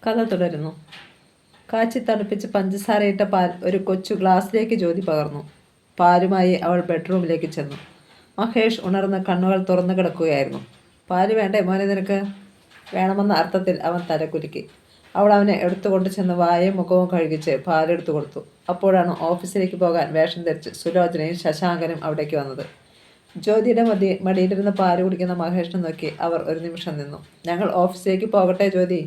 കഥ തുടരുന്നു. കാച്ചി തണുപ്പിച്ച് പഞ്ചസാരയിട്ട പാൽ ഒരു കൊച്ചു ഗ്ലാസ്സിലേക്ക് ജ്യോതി പകർന്നു. പാലുമായി അവൾ ബെഡ്റൂമിലേക്ക് ചെന്നു. മഹേഷ് ഉണർന്ന് കണ്ണുകൾ തുറന്നു കിടക്കുകയായിരുന്നു. പാല് വേണ്ടേ മോനെ നിനക്ക്? വേണമെന്ന അർത്ഥത്തിൽ അവൻ തലകുലുക്കി. അവൾ അവനെ എടുത്തുകൊണ്ട് ചെന്ന് വായയും മുഖവും കഴുകിച്ച് പാലെടുത്തു കൊടുത്തു. അപ്പോഴാണ് ഓഫീസിലേക്ക് പോകാൻ വേഷം ധരിച്ച് സുലോചനയും ശശാങ്കനും അവിടേക്ക് വന്നത്. ജ്യോതിയുടെ മടിയിലിരുന്ന് പാല് കുടിക്കുന്ന മഹേഷിനെ നോക്കി അവർ ഒരു നിമിഷം നിന്നു. ഞങ്ങൾ ഓഫീസിലേക്ക് പോകട്ടെ ജ്യോതി?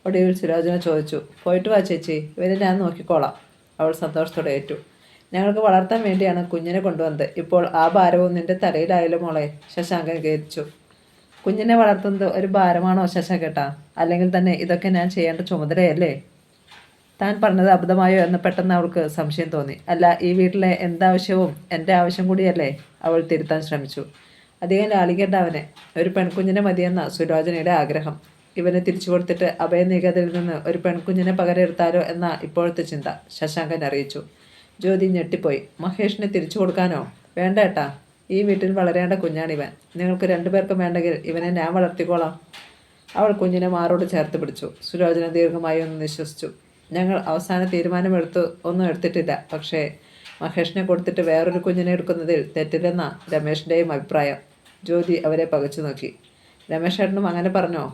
ഒടുവിൽ സുലോചന ചോദിച്ചു. പോയിട്ട് വാ ചേച്ചി, ഇവരെ ഞാൻ നോക്കിക്കോളാം. അവൾ സന്തോഷത്തോടെ ഏറ്റു. ഞങ്ങൾക്ക് വളർത്താൻ വേണ്ടിയാണ് കുഞ്ഞിനെ കൊണ്ടുവന്നത്. ഇപ്പോൾ ആ ഭാരവും നിന്റെ തലയിലായാലും മോളെ, ശശാങ്കൻ ഖേദിച്ചു. കുഞ്ഞിനെ വളർത്തുന്നത് ഒരു ഭാരമാണോ ശശാങ്കേട്ടാ? അല്ലെങ്കിൽ തന്നെ ഇതൊക്കെ ഞാൻ ചെയ്യേണ്ട ചുമതലയല്ലേ? താൻ പറഞ്ഞത് അബദ്ധമായോ എന്ന് പെട്ടെന്ന് അവൾക്ക് സംശയം തോന്നി. അല്ല, ഈ വീട്ടിലെ എന്താവശ്യവും എൻ്റെ ആവശ്യം കൂടിയല്ലേ? അവൾ തിരുത്താൻ ശ്രമിച്ചു. അധികം ലാളിക്കേണ്ട അവനെ. ഒരു പെൺകുഞ്ഞിനെ മതിയെന്ന സുലോചനയുടെ ആഗ്രഹം. ഇവനെ തിരിച്ചു കൊടുത്തിട്ട് അഭയനികതയിൽ നിന്ന് ഒരു പെൺകുഞ്ഞിനെ പകരെടുത്താലോ എന്ന ഇപ്പോഴത്തെ ചിന്ത, ശശാങ്കൻ അറിയിച്ചു. ജ്യോതി ഞെട്ടിപ്പോയി. മഹേഷിനെ തിരിച്ചു കൊടുക്കാനോ? വേണ്ട ഏട്ടാ, ഈ വീട്ടിൽ വളരേണ്ട കുഞ്ഞാണിവൻ. നിങ്ങൾക്ക് രണ്ടുപേർക്കും വേണ്ടെങ്കിൽ ഇവനെ ഞാൻ വളർത്തിക്കോളാം. അവൾ കുഞ്ഞിനെ മാറോട് ചേർത്ത് പിടിച്ചു. സുലോചന ദീർഘമായി ഒന്ന് നിശ്വസിച്ചു. ഞങ്ങൾ അവസാന ഒന്നും എടുത്തിട്ടില്ല. പക്ഷേ മഹേഷിനെ കൊടുത്തിട്ട് വേറൊരു കുഞ്ഞിനെ എടുക്കുന്നതിൽ തെറ്റില്ലെന്ന രമേഷിൻ്റെയും അഭിപ്രായം. ജ്യോതി അവരെ പകച്ചു നോക്കി. രമേശ് ഏട്ടനും അങ്ങനെ പറഞ്ഞോ?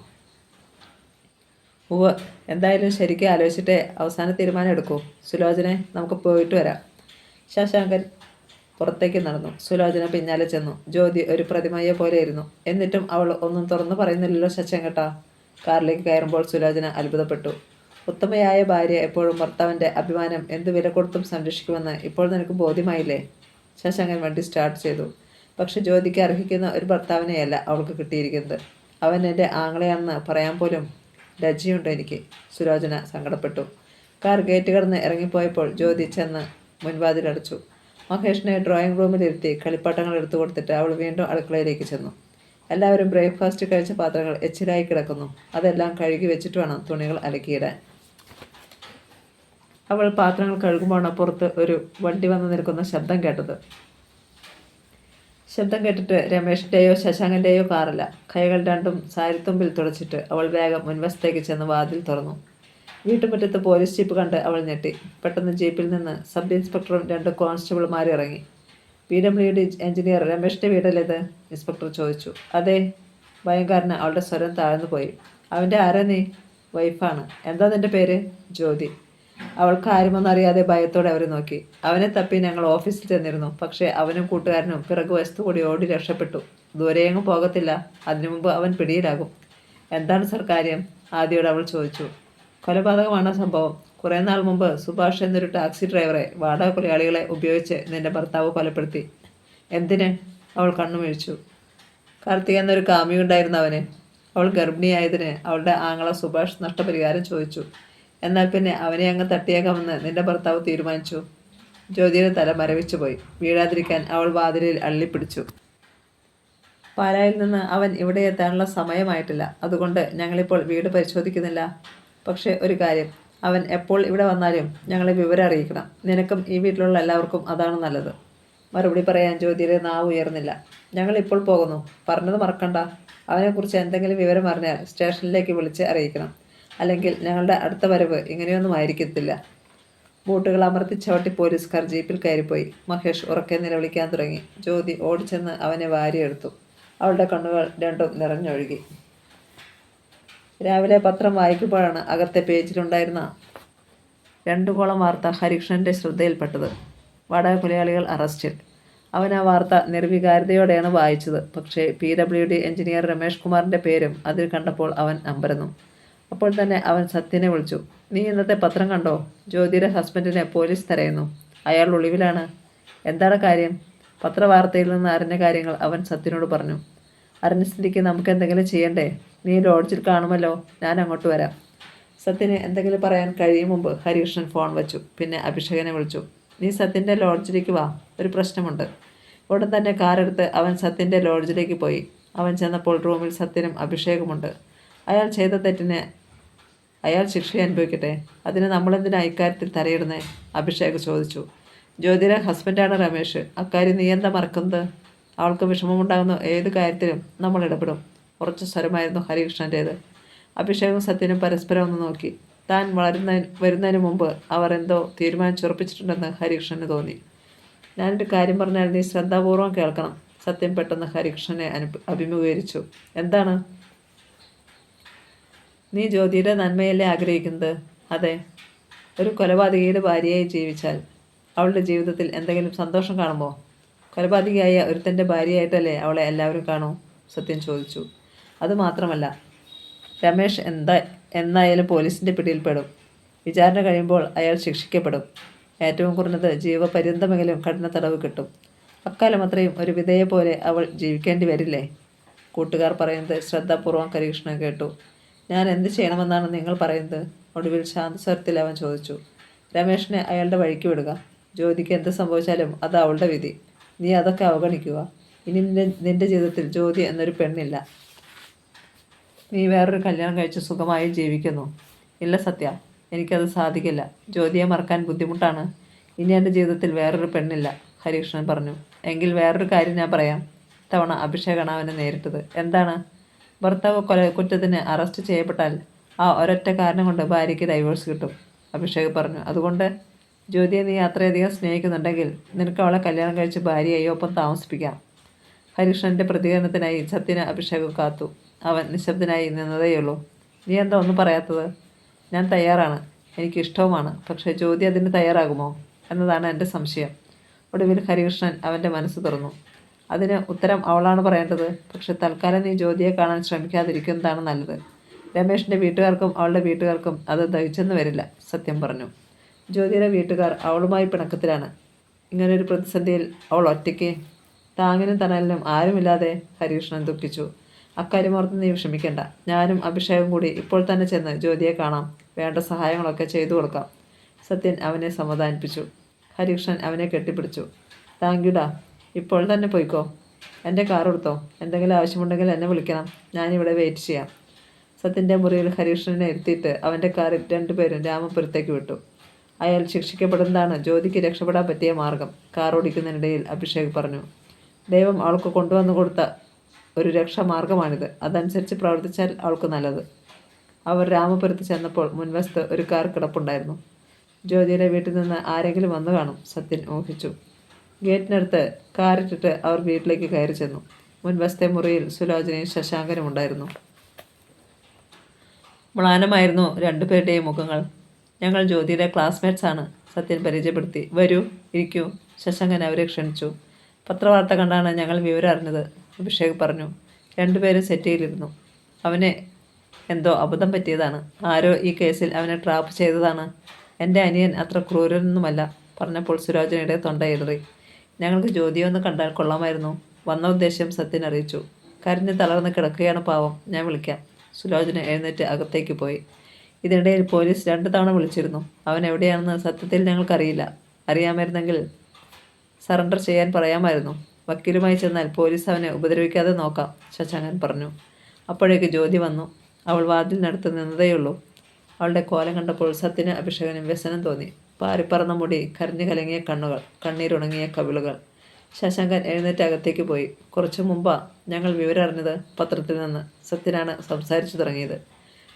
ഉവ്വ്. എന്തായാലും ശരിക്കും ആലോചിച്ചിട്ടേ അവസാന തീരുമാനം എടുക്കൂ. സുലോചനെ, നമുക്ക് പോയിട്ട് വരാം. ശശാങ്കൻ പുറത്തേക്ക് നടന്നു. സുലോചന പിന്നാലെ ചെന്നു. ജ്യോതി ഒരു പ്രതിമയെ പോലെ ഇരുന്നു. എന്നിട്ടും അവൾ ഒന്നും തുറന്നു പറയുന്നില്ലല്ലോ ശശാങ്കേട്ടാ. കാറിലേക്ക് കയറുമ്പോൾ സുലോചന അത്ഭുതപ്പെട്ടു. ഉത്തമയായ ഭാര്യ എപ്പോഴും ഭർത്താവിൻ്റെ അഭിമാനം എന്ത് വില കൊടുത്തും സംരക്ഷിക്കുമെന്ന് ഇപ്പോൾ നിനക്ക് ബോധ്യമായില്ലേ? ശശാങ്കൻ വണ്ടി സ്റ്റാർട്ട് ചെയ്തു. പക്ഷെ ജ്യോതിക്ക് അർഹിക്കുന്ന ഒരു ഭർത്താവിനെയല്ല അവൾക്ക് കിട്ടിയിരിക്കുന്നത്. അവൻ എൻ്റെ ആങ്ങളെയാണെന്ന് പറയാൻ പോലും ലജ്ജയുണ്ട് എനിക്ക്. സുലോചന സങ്കടപ്പെട്ടു. കാർ ഗേറ്റ് കടന്ന് ഇറങ്ങിപ്പോയപ്പോൾ ജ്യോതി ചെന്ന് മുൻവാതിലടച്ചു. മഹേഷിനെ ഡ്രോയിങ് റൂമിലിരുത്തി കളിപ്പാട്ടങ്ങൾ എടുത്തു കൊടുത്തിട്ട് അവൾ വീണ്ടും അടുക്കളയിലേക്ക് ചെന്നു. എല്ലാവരും ബ്രേക്ക്ഫാസ്റ്റ് കഴിച്ച പാത്രങ്ങൾ എച്ചിലായി കിടക്കുന്നു. അതെല്ലാം കഴുകി വെച്ചിട്ട് വേണം തുണികൾ അലക്കിയിടാൻ. അവൾ പാത്രങ്ങൾ കഴുകുമ്പോഴാണ് പുറത്ത് ഒരു വണ്ടി വന്ന് നിൽക്കുന്ന ശബ്ദം കേട്ടത്. ശബ്ദം കേട്ടിട്ട് രമേഷിൻ്റെയോ ശശാങ്കൻ്റെയോ കാറല്ല. കൈകൾ രണ്ടും സാരിത്തുമ്പിൽ തുടച്ചിട്ട് അവൾ വേഗം മുൻവശത്തേക്ക് ചെന്ന് വാതിൽ തുറന്നു. വീട്ടുമുറ്റത്ത് പോലീസ് ജീപ്പ് കണ്ട് അവൾ ഞെട്ടി. പെട്ടെന്ന് ജീപ്പിൽ നിന്ന് സബ് ഇൻസ്പെക്ടറും 2 കോൺസ്റ്റബിൾമാരും ഇറങ്ങി. PWD എഞ്ചിനീയർ രമേഷിൻ്റെ വീടല്ലേത്? ഇൻസ്പെക്ടർ ചോദിച്ചു. അതെ. ഭയങ്കരന് അവളുടെ സ്വരം താഴ്ന്നു പോയി. അവൻ്റെ ആരാ നീ? വൈഫാണ്. എന്താ നിൻ്റെ പേര്? ജ്യോതി. അവൾക്ക് ആരുമെന്നറിയാതെ ഭയത്തോടെ അവരെ നോക്കി. അവനെ തപ്പി ഞങ്ങൾ ഓഫീസിൽ ചെന്നിരുന്നു. പക്ഷേ അവനും കൂട്ടുകാരനും പിറകു വശത്തു കൂടി ഓടി രക്ഷപ്പെട്ടു. ദൂരെയെങ്ങും പോകത്തില്ല. അതിനു മുമ്പ് അവൻ പിടിയിലാകും. എന്താണ് സർ കാര്യം? ആദ്യയോട് അവൾ ചോദിച്ചു. കൊലപാതകമാണ് സംഭവം. കുറേ നാൾ മുമ്പ് സുഭാഷ് എന്നൊരു ടാക്സി ഡ്രൈവറെ വാടക കൊലയാളികളെ ഉപയോഗിച്ച് നിന്റെ ഭർത്താവ് കൊലപ്പെടുത്തി. എന്തിന്? അവൾ കണ്ണുമിഴിച്ചു. കാർത്തിക എന്നൊരു കാമിയുണ്ടായിരുന്നു അവന്. അവൾ ഗർഭിണിയായതിന് അവളുടെ ആങ്ങള സുഭാഷ് നഷ്ടപരിഹാരം ചോദിച്ചു. എന്നാൽ പിന്നെ അവനെ അങ്ങ് തട്ടിയേക്കാമെന്ന് നിന്റെ ഭർത്താവ് തീരുമാനിച്ചു. ജ്യോതിയുടെ തല മരവിച്ചു പോയി. വീഴാതിരിക്കാൻ അവൾ വാതിലിൽ അള്ളിപ്പിടിച്ചു. പാലായിൽ നിന്ന് അവൻ ഇവിടെ എത്താനുള്ള സമയമായിട്ടില്ല. അതുകൊണ്ട് ഞങ്ങളിപ്പോൾ വീട് പരിശോധിക്കുന്നില്ല. പക്ഷേ ഒരു കാര്യം, അവൻ എപ്പോൾ ഇവിടെ വന്നാലും ഞങ്ങളെ വിവരം അറിയിക്കണം. നിനക്കും ഈ വീട്ടിലുള്ള എല്ലാവർക്കും അതാണ് നല്ലത്. മറുപടി പറയാൻ ജ്യോതിയുടെ നാവ് ഉയർന്നില്ല. ഞങ്ങളിപ്പോൾ പോകുന്നു. പറഞ്ഞത് മറക്കണ്ട. അവനെക്കുറിച്ച് എന്തെങ്കിലും വിവരം അറിഞ്ഞാൽ സ്റ്റേഷനിലേക്ക് വിളിച്ച് അറിയിക്കണം. അല്ലെങ്കിൽ ഞങ്ങളുടെ അടുത്ത വരവ് ഇങ്ങനെയൊന്നും ആയിരിക്കത്തില്ല. ബൂട്ടുകൾ അമർത്തി ചവിട്ടി പോലീസുകാർ ജീപ്പിൽ കയറിപ്പോയി. മഹേഷ് ഉറക്കെ നിലവിളിക്കാൻ തുടങ്ങി. ജ്യോതി ഓടിച്ചെന്ന് അവനെ വാരിയെടുത്തു. അവളുടെ കണ്ണുകൾ രണ്ടും നിറഞ്ഞൊഴുകി. രാവിലെ പത്രം വായിക്കുമ്പോഴാണ് അകത്തെ പേജിലുണ്ടായിരുന്ന 2 കോളം വാർത്ത ഹരികൃഷ്ണൻ്റെ ശ്രദ്ധയിൽപ്പെട്ടത്. വാടക കൊലയാളികൾ അറസ്റ്റിൽ. അവൻ ആ വാർത്ത നിർവികാരതയോടെയാണ് വായിച്ചത്. പക്ഷേ PWD എഞ്ചിനീയർ രമേഷ് കുമാറിൻ്റെ പേരും അതിൽ കണ്ടപ്പോൾ അവൻ അമ്പരന്നു. അപ്പോൾ തന്നെ അവൻ സത്യനെ വിളിച്ചു. നീ ഇന്നത്തെ പത്രം കണ്ടോ? ജ്യോതിയുടെ ഹസ്ബൻഡിനെ പോലീസ് തിരയുന്നു. അയാൾ ഒളിവിലാണ്. എന്താണ് കാര്യം? പത്രവാർത്തയിൽ നിന്ന് അറിഞ്ഞ കാര്യങ്ങൾ അവൻ സത്യനോട് പറഞ്ഞു. അറിഞ്ഞ സ്ഥിതിക്ക് നമുക്ക് എന്തെങ്കിലും ചെയ്യണ്ടേ? നീ ലോഡ്ജിൽ കാണുമല്ലോ, ഞാൻ അങ്ങോട്ട് വരാം. സത്യന് എന്തെങ്കിലും പറയാൻ കഴിയും മുമ്പ് ഹരികൃഷ്ണൻ ഫോൺ വെച്ചു. പിന്നെ അഭിഷേകനെ വിളിച്ചു. നീ സത്യൻ്റെ ലോഡ്ജിലേക്ക് വാ, ഒരു പ്രശ്നമുണ്ട്. ഉടൻ തന്നെ കാറെടുത്ത് അവൻ സത്യൻ്റെ ലോഡ്ജിലേക്ക് പോയി. അവൻ ചെന്നപ്പോൾ റൂമിൽ സത്യനും അഭിഷേകമുണ്ട്. അയാൾ ചെയ്ത തെറ്റിന് അയാൾ ശിക്ഷ അനുഭവിക്കട്ടെ. അതിന് നമ്മളെന്തിനാ ഇക്കാര്യത്തിൽ തലയിടുന്നേ? അഭിഷേക് ചോദിച്ചു. ജ്യോതിയുടെ ഹസ്ബൻഡാണ് രമേഷ്. അക്കാര്യം നീ എന്താ മറക്കുന്നത്? അവൾക്ക് വിഷമമുണ്ടാകുന്ന ഏത് കാര്യത്തിലും നമ്മൾ ഇടപെടും. ഉറച്ച സ്വരമായിരുന്നു ഹരികൃഷ്ണൻ്റേത്. അഭിഷേകും സത്യനും പരസ്പരം ഒന്ന് നോക്കി. താൻ വരുന്നതിന് മുമ്പ് അവർ എന്തോ തീരുമാനിച്ചുറപ്പിച്ചിട്ടുണ്ടെന്ന് ഹരികൃഷ്ണന് തോന്നി. ഞാനൊരു കാര്യം പറഞ്ഞാൽ നീ ശ്രദ്ധാപൂർവം കേൾക്കണം. സത്യൻ പെട്ടെന്ന് ഹരികൃഷ്ണനെ അഭിമുഖീകരിച്ചു. എന്താണ്? നീ ജ്യോതിയുടെ നന്മയല്ലേ ആഗ്രഹിക്കുന്നത്? അതെ. ഒരു കൊലപാതകിയുടെ ഭാര്യയായി ജീവിച്ചാൽ അവളുടെ ജീവിതത്തിൽ എന്തെങ്കിലും സന്തോഷം കാണുമോ? കൊലപാതകിയായ ഒരുത്തൻ്റെ ഭാര്യയായിട്ടല്ലേ അവളെ എല്ലാവരും കാണൂ? സത്യൻ ചോദിച്ചു. അതുമാത്രമല്ല, രമേശ് എന്നായാലും പോലീസിൻ്റെ പിടിയിൽപ്പെടും. വിചാരണ കഴിയുമ്പോൾ അയാൾ ശിക്ഷിക്കപ്പെടും. ഏറ്റവും കുറഞ്ഞത് ജീവപര്യന്തമെങ്കിലും കഠിന തടവ് കിട്ടും. അക്കാലം അത്രയും ഒരു വിധയെ പോലെ അവൾ ജീവിക്കേണ്ടി വരില്ലേ? കൂട്ടുകാർ പറയുന്നത് ശ്രദ്ധാപൂർവം ഹരികൃഷ്ണൻ കേട്ടു. ഞാൻ എന്ത് ചെയ്യണമെന്നാണ് നിങ്ങൾ പറയുന്നത്? ഒടുവിൽ ശാന്തസ്വരത്തിൽ അവൻ ചോദിച്ചു. രമേഷിനെ അയാളുടെ വഴിക്ക് വിടുക. ജ്യോതിക്ക് എന്ത് സംഭവിച്ചാലും അത് അവളുടെ വിധി. നീ അതൊക്കെ അവഗണിക്കുക. ഇനി നിന്റെ ജീവിതത്തിൽ ജ്യോതി എന്നൊരു പെണ്ണില്ല. നീ വേറൊരു കല്യാണം കഴിച്ച് സുഖമായി ജീവിക്കുന്നു. ഇല്ല സത്യ, എനിക്കത് സാധിക്കില്ല. ജ്യോതിയെ മറക്കാൻ ബുദ്ധിമുട്ടാണ്. ഇനി എൻ്റെ ജീവിതത്തിൽ വേറൊരു പെണ്ണില്ല, ഹരികൃഷ്ണൻ പറഞ്ഞു. എങ്കിൽ വേറൊരു കാര്യം ഞാൻ പറയാം. തവണ അഭിഷേകാണ് അവനെ നേരിട്ടത്. എന്താണ്? ഭർത്താവ് കുറ്റത്തിന് അറസ്റ്റ് ചെയ്യപ്പെട്ടാൽ ആ ഒരൊറ്റ കാരണം കൊണ്ട് ഭാര്യയ്ക്ക് ഡൈവേഴ്സ് കിട്ടും, അഭിഷേക് പറഞ്ഞു. അതുകൊണ്ട് ജ്യോതിയെ നീ അത്രയധികം സ്നേഹിക്കുന്നുണ്ടെങ്കിൽ നിനക്ക് അവളെ കല്യാണം കഴിച്ച് ഭാര്യയായി ഒപ്പം താമസിപ്പിക്കാം. ഹരികൃഷ്ണൻ്റെ പ്രതികരണത്തിനായി സത്യന് അഭിഷേക് കാത്തു. അവൻ നിശബ്ദനായി നിന്നതേയുള്ളൂ. നീ എന്താ ഒന്നും പറയാത്തത്? ഞാൻ തയ്യാറാണ്, എനിക്കിഷ്ടവുമാണ്. പക്ഷേ ജ്യോതി അതിന് തയ്യാറാകുമോ എന്നതാണ് എൻ്റെ സംശയം. ഒടുവിൽ ഹരികൃഷ്ണൻ അവൻ്റെ മനസ്സ് തുറന്നു. അതിന് ഉത്തരം അവളാണ് പറയേണ്ടത്. പക്ഷെ തൽക്കാലം നീ ജ്യോതിയെ കാണാൻ ശ്രമിക്കാതിരിക്കുന്നതാണ് നല്ലത്. രമേഷിൻ്റെ വീട്ടുകാർക്കും അവളുടെ വീട്ടുകാർക്കും അത് ദഹിച്ചെന്ന് വരില്ല, സത്യം പറഞ്ഞു. ജ്യോതിയുടെ വീട്ടുകാർ അവളുമായി പിണക്കത്തിലാണ്. ഇങ്ങനൊരു പ്രതിസന്ധിയിൽ അവൾ ഒറ്റയ്ക്ക്, താങ്ങിനും തണലിനും ആരുമില്ലാതെ. ഹരികൃഷ്ണൻ ദുഃഖിച്ചു. അക്കാര്യം ഓർത്ത് നീ വിഷമിക്കേണ്ട. ഞാനും അഭിഷേകും കൂടി ഇപ്പോൾ തന്നെ ചെന്ന് ജ്യോതിയെ കാണാം. വേണ്ട സഹായങ്ങളൊക്കെ ചെയ്തു കൊടുക്കാം, സത്യൻ അവനെ സമാധാനിപ്പിച്ചു. ഹരികൃഷ്ണൻ അവനെ കെട്ടിപ്പിടിച്ചു. താങ്ക്യുടാ, ഇപ്പോൾ തന്നെ പോയിക്കോ. എൻ്റെ കാർ എടുത്തോ. എന്തെങ്കിലും ആവശ്യമുണ്ടെങ്കിൽ എന്നെ വിളിക്കണം. ഞാനിവിടെ വെയിറ്റ് ചെയ്യാം. സത്യൻ്റെ മുറിയിൽ ഹരികൃഷ്ണനെ ഇരുത്തിയിട്ട് അവൻ്റെ കാറിൽ രണ്ടുപേരും രാമപുരത്തേക്ക് വിട്ടു. അയാൾ ശിക്ഷിക്കപ്പെടുന്നതാണ് ജ്യോതിക്ക് രക്ഷപ്പെടാൻ പറ്റിയ മാർഗം, കാർ ഓടിക്കുന്നതിനിടയിൽ അഭിഷേക് പറഞ്ഞു. ദൈവം അവൾക്ക് കൊണ്ടുവന്നു കൊടുത്ത ഒരു രക്ഷാമാർഗമാണിത്. അതനുസരിച്ച് പ്രവർത്തിച്ചാൽ അവൾക്ക് നല്ലത്. അവർ രാമപുരത്ത് ചെന്നപ്പോൾ മുൻവശത്ത് ഒരു കാർ കിടപ്പുണ്ടായിരുന്നു. ജ്യോതിയുടെ വീട്ടിൽ നിന്ന് ആരെങ്കിലും വന്നു കാണും, സത്യൻ ഊഹിച്ചു. ഗേറ്റിനടുത്ത് കാറിട്ടിട്ട് അവർ വീട്ടിലേക്ക് കയറി ചെന്നു. മുൻവശത്തെ മുറിയിൽ സുലോചനയും ശശാങ്കനും ഉണ്ടായിരുന്നു. മ്ലാനമായിരുന്നു രണ്ടുപേരുടെയും മുഖങ്ങൾ. ഞങ്ങൾ ജ്യോതിയുടെ ക്ലാസ്മേറ്റ്സ് ആണ്, സത്യൻ പരിചയപ്പെടുത്തി. വരൂ, ഇരിക്കൂ. ശശാങ്കൻ അവരെ ക്ഷണിച്ചു. പത്രവാർത്ത കണ്ടാണ് ഞങ്ങൾ വിവരം അറിഞ്ഞത്, അഭിഷേക് പറഞ്ഞു. രണ്ടുപേരും സെറ്റിയിലിരുന്നു. അവനെ എന്തോ അബദ്ധം പറ്റിയതാണ്. ആരോ ഈ കേസിൽ അവനെ ട്രാപ്പ് ചെയ്തതാണ്. എൻ്റെ അനിയൻ അത്ര ക്രൂരനൊന്നുമല്ല, പറഞ്ഞപ്പോൾ സുലോചനയുടെ തൊണ്ടയിടറി. ഞങ്ങൾക്ക് ജ്യോതിയെ ഒന്ന് കണ്ടാൽ കൊള്ളാമായിരുന്നു. വന്ന ഉദ്ദേശ്യം സത്യൻ അറിയിച്ചു. കരഞ്ഞ് തളർന്ന് കിടക്കുകയാണ് പാവം, ഞാൻ വിളിക്കാം. സുലോചന എഴുന്നേറ്റ് അകത്തേക്ക് പോയി. ഇതിനിടയിൽ പോലീസ് 2 തവണ വിളിച്ചിരുന്നു. അവൻ എവിടെയാണെന്ന് സത്യത്തിൽ ഞങ്ങൾക്കറിയില്ല. അറിയാമായിരുന്നെങ്കിൽ സറണ്ടർ ചെയ്യാൻ പറയാമായിരുന്നു. വക്കീലുമായി ചെന്നാൽ പോലീസ് അവനെ ഉപദ്രവിക്കാതെ നോക്കാം, ശശാങ്കൻ പറഞ്ഞു. അപ്പോഴേക്ക് ജ്യോതി വന്നു. അവൾ വാതിലിനടുത്ത് നിന്നതേയുള്ളൂ. അവളുടെ കോലം കണ്ടപ്പോൾ സത്യന് അഭിഷേകനും വ്യസനം തോന്നി. പാറിപ്പറന്ന മുടി, കരഞ്ഞു കലങ്ങിയ കണ്ണുകൾ, കണ്ണീരുണങ്ങിയ കവിളുകൾ. ശശാങ്കൻ എഴുന്നേറ്റ് അകത്തേക്ക് പോയി. കുറച്ചു മുമ്പാ ഞങ്ങൾ വിവരം അറിഞ്ഞത്, പത്രത്തിൽ നിന്ന്, സത്യനാണ് സംസാരിച്ചു തുടങ്ങിയത്.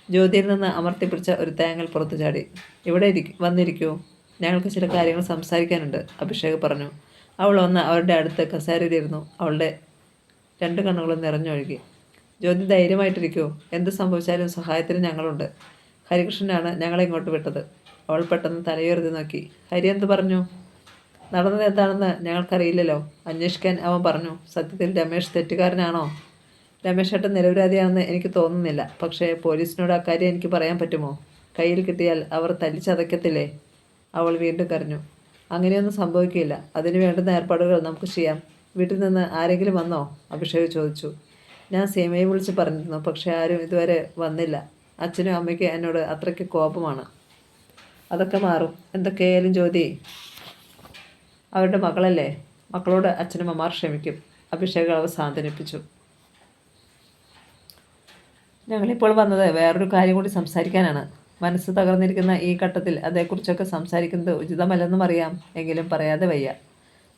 ജ്യോതിയിൽ നിന്ന് അമർത്തിപ്പിടിച്ച ഒരു തേങ്ങൽ പുറത്തു ചാടി. ഇവിടെ വന്നിരിക്കൂ, ഞങ്ങൾക്ക് ചില കാര്യങ്ങൾ സംസാരിക്കാനുണ്ട്, അഭിഷേക് പറഞ്ഞു. അവൾ വന്ന് അവരുടെ അടുത്ത് കസേരയിലിരുന്നു. അവളുടെ 2 കണ്ണുകളും നിറഞ്ഞൊഴുകി. ജ്യോതി ധൈര്യമായിട്ടിരിക്കൂ, എന്ത് സംഭവിച്ചാലും സഹായത്തിന് ഞങ്ങളുണ്ട്. ഹരികൃഷ്ണനാണ് ഞങ്ങളെ ഇങ്ങോട്ട് വിട്ടത്. അവൾ പെട്ടെന്ന് തലയുയർത്തി നോക്കി. ഹരി എന്ത് പറഞ്ഞു? നടന്നത് എന്താണെന്ന് ഞങ്ങൾക്കറിയില്ലല്ലോ, അന്വേഷിക്കാൻ അവൻ പറഞ്ഞു. സത്യത്തിൽ രമേശ് തെറ്റുകാരനാണോ? രമേശ് ഏട്ടൻ നിരപരാധിയാണെന്ന് എനിക്ക് തോന്നുന്നില്ല. പക്ഷേ പോലീസിനോട് അക്കാര്യം എനിക്ക് പറയാൻ പറ്റുമോ? കയ്യിൽ കിട്ടിയാൽ അവർ തല്ലിച്ചതയ്ക്കത്തില്ലേ? അവൾ വീണ്ടും കരഞ്ഞു. അങ്ങനെയൊന്നും സംഭവിക്കില്ല. അതിനു വേണ്ടുന്ന ഏർപ്പാടുകൾ നമുക്ക് ചെയ്യാം. വീട്ടിൽ നിന്ന് ആരെങ്കിലും വന്നോ? അഭിഷേക് ചോദിച്ചു. ഞാൻ സീമയെ വിളിച്ച് പറഞ്ഞിരുന്നു, പക്ഷേ ആരും ഇതുവരെ വന്നില്ല. അച്ഛനും അമ്മയ്ക്ക് എന്നോട് അത്രയ്ക്ക് കോപമാണ്. അതൊക്കെ മാറും. എന്തൊക്കെയായാലും ജ്യോതി അവരുടെ മകളല്ലേ. മക്കളോട് അച്ഛനും അമ്മമാർ ക്ഷമിക്കും, അഭിഷേക് അവ സാന്ത്വനിപ്പിച്ചു. ഞങ്ങളിപ്പോൾ വന്നത് വേറൊരു കാര്യം കൂടി സംസാരിക്കാനാണ്. മനസ്സ് തകർന്നിരിക്കുന്ന ഈ ഘട്ടത്തിൽ അതേക്കുറിച്ചൊക്കെ സംസാരിക്കുന്നത് ഉചിതമല്ലെന്നും അറിയാം, എങ്കിലും പറയാതെ വയ്യ.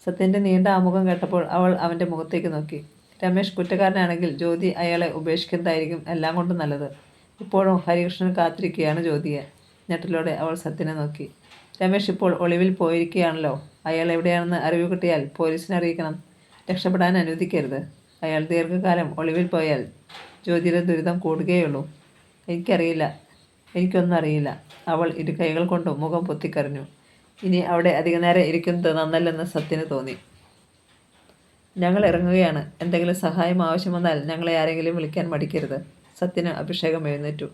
സത്യൻ്റെ നീണ്ട ആമുഖം കേട്ടപ്പോൾ അവൾ അവൻ്റെ മുഖത്തേക്ക് നോക്കി. രമേശ് കുറ്റക്കാരനാണെങ്കിൽ ജ്യോതി അയാളെ ഉപേക്ഷിക്കുന്നതായിരിക്കും എല്ലാം കൊണ്ടും നല്ലത്. ഇപ്പോഴും ഹരികൃഷ്ണൻ കാത്തിരിക്കുകയാണ് ജ്യോതിയെ. ഞെട്ടലോടെ അവൾ സത്യനെ നോക്കി. രമേശ് ഇപ്പോൾ ഒളിവിൽ പോയിരിക്കുകയാണല്ലോ. അയാൾ എവിടെയാണെന്ന് അറിവ് കിട്ടിയാൽ പോലീസിനെ അറിയിക്കണം. രക്ഷപ്പെടാൻ അനുവദിക്കരുത്. അയാൾ ദീർഘകാലം ഒളിവിൽ പോയാൽ ജ്യോതിയുടെ ദുരിതം കൂടുകയുള്ളൂ. എനിക്കറിയില്ല, എനിക്കൊന്നും അറിയില്ല. അവൾ ഇരു കൈകൾ കൊണ്ടും മുഖം പൊത്തിക്കറിഞ്ഞു. ഇനി അവിടെ അധികനേരം ഇരിക്കുന്നത് നന്നല്ലെന്ന് സത്യന് തോന്നി. ഞങ്ങൾ ഇറങ്ങുകയാണ്. എന്തെങ്കിലും സഹായം ആവശ്യം വന്നാൽ ഞങ്ങളെ ആരെങ്കിലും വിളിക്കാൻ മടിക്കരുത്. സത്യന് അഭിഷേകം എഴുന്നേറ്റു.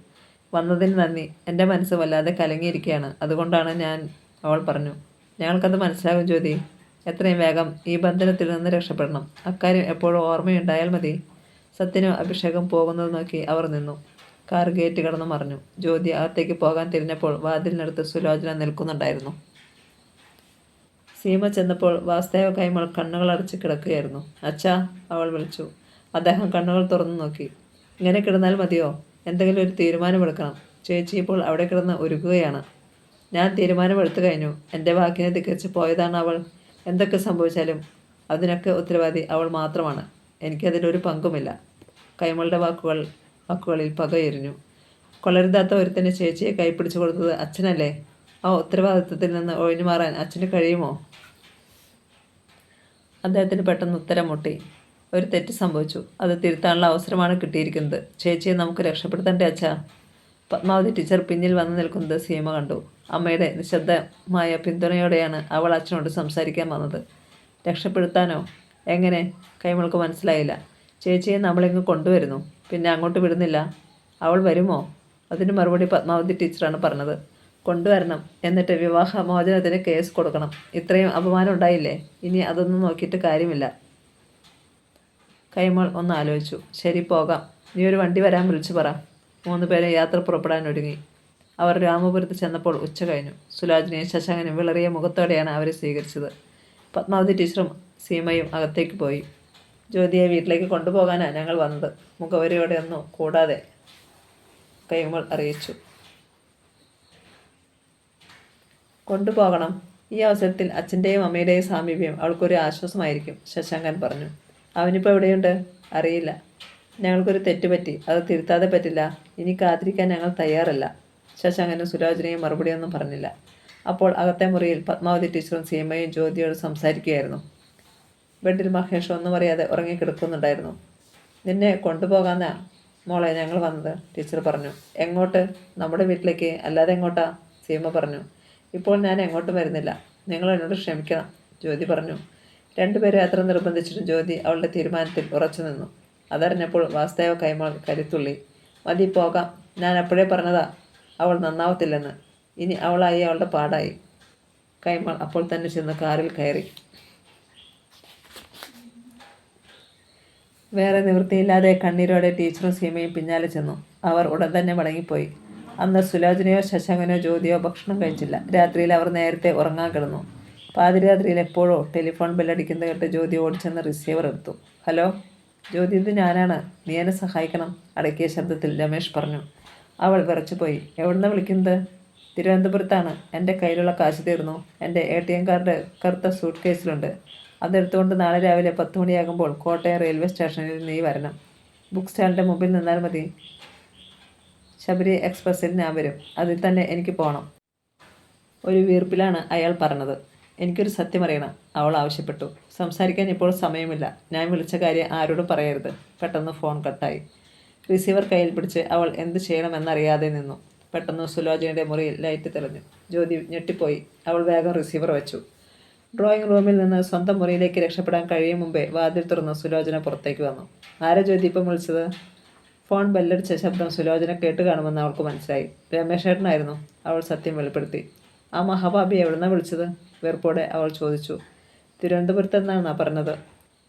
വന്നതിന് നന്ദി. എൻ്റെ മനസ്സ് വല്ലാതെ കലങ്ങിയിരിക്കുകയാണ്. അതുകൊണ്ടാണ് ഞാൻ. അവൾ പറഞ്ഞു. ഞങ്ങൾക്കത് മനസ്സിലാകും ജ്യോതി. എത്രയും വേഗം ഈ ബന്ധനത്തിൽ നിന്ന് രക്ഷപ്പെടണം. അക്കാര്യം എപ്പോഴും ഓർമ്മയുണ്ടായാൽ മതി. സത്യനും അഭിഷേകം പോകുന്നത് നോക്കി അവർ നിന്നു. കാർ ഗേറ്റ് കടന്നു മറിഞ്ഞു. ജ്യോതി അകത്തേക്ക് പോകാൻ തിരിഞ്ഞപ്പോൾ വാതിലിനടുത്ത് സുലോചന നിൽക്കുന്നുണ്ടായിരുന്നു. സീമ ചെന്നപ്പോൾ വാസുദേവ കൈമൾ കണ്ണുകൾ അടച്ച് കിടക്കുകയായിരുന്നു. അച്ഛാ, അവൾ വിളിച്ചു. അദ്ദേഹം കണ്ണുകൾ തുറന്നു നോക്കി. ഇങ്ങനെ കിടന്നാൽ മതിയോ? എന്തെങ്കിലും ഒരു തീരുമാനമെടുക്കണം. ചേച്ചി ഇപ്പോൾ അവിടെ കിടന്ന് ഒരുക്കുകയാണ്. ഞാൻ തീരുമാനമെടുത്തു കഴിഞ്ഞു. എൻ്റെ വാക്കിനെ ധിക്കരിച്ച് പോയതാണ് അവൾ. എന്തൊക്കെ സംഭവിച്ചാലും അതിനൊക്കെ ഉത്തരവാദി അവൾ മാത്രമാണ്. എനിക്കതിലൊരു പങ്കുമില്ല. കൈമളുടെ വാക്കുകളിൽ പകയെരിഞ്ഞു. കൊള്ളരുതാത്ത ഒരുത്തന്നെ ചേച്ചിയെ കൈപ്പിടിച്ചു കൊടുത്തത് അച്ഛനല്ലേ? ആ ഉത്തരവാദിത്വത്തിൽ നിന്ന് ഒഴിഞ്ഞു മാറാൻ അച്ഛന് കഴിയുമോ? അദ്ദേഹത്തിന് പെട്ടെന്ന് ഉത്തരം മുട്ടി. ഒരു തെറ്റ് സംഭവിച്ചു. അത് തിരുത്താനുള്ള അവസരമാണ് കിട്ടിയിരിക്കുന്നത്. ചേച്ചിയെ നമുക്ക് രക്ഷപ്പെടുത്തണ്ടേ അച്ഛാ? പത്മാവതി ടീച്ചർ പിന്നിൽ വന്നു നിൽക്കുന്നത് സീമ കണ്ടു. അമ്മയുടെ നിശബ്ദമായ പിന്തുണയോടെയാണ് അവൾ അച്ഛനോട് സംസാരിക്കാൻ വന്നത്. രക്ഷപ്പെടുത്താനോ? എങ്ങനെ? കൈമൾക്ക് മനസ്സിലായില്ല. ചേച്ചിയെ നമ്മളിങ്ങ് കൊണ്ടുവരുന്നു, പിന്നെ അങ്ങോട്ട് വിടുന്നില്ല. അവൾ വരുമോ? അതിന് മറുപടി പത്മാവതി ടീച്ചറാണ് പറഞ്ഞത്. കൊണ്ടുവരണം, എന്നിട്ട് വിവാഹമോചനത്തിന് കേസ് കൊടുക്കണം. ഇത്രയും അപമാനം ഉണ്ടായില്ലേ? ഇനി അതൊന്നും നോക്കിയിട്ട് കാര്യമില്ല. കൈമൾ ഒന്ന് ആലോചിച്ചു. ശരി, പോകാം. നീ ഒരു വണ്ടി വരാൻ വിളിച്ചു പറ. 3 പേരെ യാത്ര പുറപ്പെടാൻ ഒരുങ്ങി. അവർ രാമപുരത്ത് ചെന്നപ്പോൾ ഉച്ച കഴിഞ്ഞു. സുലോചനയും ശശാങ്കനും വിളറിയ മുഖത്തോടെയാണ് അവരെ സ്വീകരിച്ചത്. പത്മാവതി ടീച്ചറും സീമയും അകത്തേക്ക് പോയി. ജ്യോതിയെ വീട്ടിലേക്ക് കൊണ്ടുപോകാനാണ് ഞങ്ങൾ വന്നത്. മുഖവരിയോടെ ഒന്നും കൂടാതെ കൈമൾ അറിയിച്ചു. കൊണ്ടുപോകണം. ഈ അവസരത്തിൽ അച്ഛൻ്റെയും അമ്മയുടെയും സാമീപ്യം അവൾക്കൊരു ആശ്വാസമായിരിക്കും, ശശാങ്കൻ പറഞ്ഞു. അവനിപ്പോൾ എവിടെയുണ്ട്? അറിയില്ല. ഞങ്ങൾക്കൊരു തെറ്റുപറ്റി. അത് തിരുത്താതെ പറ്റില്ല. ഇനി കാത്തിരിക്കാൻ ഞങ്ങൾ തയ്യാറല്ല. ശശാങ്കനും സുലോചനയും മറുപടിയൊന്നും പറഞ്ഞില്ല. അപ്പോൾ അകത്തെ മുറിയിൽ പത്മാവതി ടീച്ചറും സീമയും ജ്യോതിയോട് സംസാരിക്കുകയായിരുന്നു. ബെഡിൽ മഹേഷ് ഒന്നും അറിയാതെ ഉറങ്ങിക്കിടക്കുന്നുണ്ടായിരുന്നു. നിന്നെ കൊണ്ടുപോകാനാ മോളെ ഞങ്ങൾ വന്നത്, ടീച്ചർ പറഞ്ഞു. എങ്ങോട്ട്? നമ്മുടെ വീട്ടിലേക്ക്. അല്ലാതെ എങ്ങോട്ടാ? സീമ പറഞ്ഞു. ഇപ്പോൾ ഞാൻ എങ്ങോട്ടും വരുന്നില്ല. നിങ്ങൾ എന്നോട് ക്ഷമിക്കണം, ജ്യോതി പറഞ്ഞു. രണ്ടുപേരും അത്ര നിർബന്ധിച്ചിട്ടും ജ്യോതി അവളുടെ തീരുമാനത്തിൽ ഉറച്ചു നിന്നു. അതറിഞ്ഞപ്പോൾ വാസുദേവ കൈമൾ കരുത്തുള്ളി. മതി, പോകാം. ഞാൻ അപ്പോഴേ പറഞ്ഞതാ അവൾ നന്നാവത്തില്ലെന്ന്. ഇനി അവളായി അവളുടെ പാടായി. കൈമൾ അപ്പോൾ തന്നെ ചെന്ന് കാറിൽ കയറി. വേറെ നിവൃത്തിയില്ലാതെ കണ്ണീരോടെ ടീച്ചറും സീമയും പിന്നാലെ ചെന്നു. അവർ ഉടൻ തന്നെ മടങ്ങിപ്പോയി. അന്ന് സുലോചനയോ ശശാങ്കനോ ജ്യോതിയോ ഭക്ഷണം കഴിച്ചില്ല. രാത്രിയിൽ അവർ നേരത്തെ ഉറങ്ങാൻ കിടന്നു. പാതിരാത്രിയിൽ എപ്പോഴോ ടെലിഫോൺ ബെല്ലടിക്കുന്നത് കേട്ട് ജ്യോതി ഓടിച്ചെന്ന് റിസീവർ എടുത്തു. ഹലോ ജ്യോതി, ഇത് ഞാനാണ്. നീ എന്നെ സഹായിക്കണം, അടക്കിയ ശബ്ദത്തിൽ രമേശ് പറഞ്ഞു. അവൾ വിറച്ചുപോയി. എവിടുന്ന വിളിക്കുന്നത്? തിരുവനന്തപുരത്താണ്. എൻ്റെ കയ്യിലുള്ള കാശ് തീർന്നു. എൻ്റെ ATM കാർഡ് കറുത്ത സൂട്ട് കേസിലുണ്ട്. അതെടുത്തുകൊണ്ട് നാളെ രാവിലെ 10 മണിയാകുമ്പോൾ കോട്ടയം റെയിൽവേ സ്റ്റേഷനിൽ നീ വരണം. ബുക്ക് സ്റ്റാളിൻ്റെ മുമ്പിൽ നിന്നാൽ മതി. ശബരി എക്സ്പ്രസ്സിൽ ഞാൻ വരും. അതിൽ തന്നെ എനിക്ക് പോകണം. ഒരു വീർപ്പിലാണ് അയാൾ പറഞ്ഞത്. എനിക്കൊരു സത്യം അറിയണം, അവൾ ആവശ്യപ്പെട്ടു. സംസാരിക്കാൻ ഇപ്പോൾ സമയമില്ല. ഞാൻ വിളിച്ച കാര്യം ആരോടും പറയരുത്. പെട്ടെന്ന് ഫോൺ കട്ടായി. റിസീവർ കയ്യിൽ പിടിച്ച് അവൾ എന്ത് ചെയ്യണമെന്നറിയാതെ നിന്നു. പെട്ടെന്ന് സുലോചനയുടെ മുറിയിൽ ലൈറ്റ് തെളിഞ്ഞു. ജ്യോതി ഞെട്ടിപ്പോയി. അവൾ വേഗം റിസീവർ വെച്ചു. ഡ്രോയിങ് റൂമിൽ നിന്ന് സ്വന്തം മുറിയിലേക്ക് രക്ഷപ്പെടാൻ കഴിയും മുമ്പേ വാതിൽ തുറന്ന് സുലോചന പുറത്തേക്ക് വന്നു. ആരാ ജ്യോതി ഇപ്പം വിളിച്ചത്? ഫോൺ ബെല്ലടിച്ച ശബ്ദം സുലോചന കേട്ട് കാണുമെന്ന് അവൾക്ക് മനസ്സിലായി. രമേശേട്ടനായിരുന്നു. അവൾ സത്യം വെളിപ്പെടുത്തി. ആ മഹാഭാബി എവിടുന്നാ വിളിച്ചത്? വെറുപ്പോടെ അവൾ ചോദിച്ചു. തിരുവനന്തപുരത്തെന്നാണ് പറഞ്ഞത്.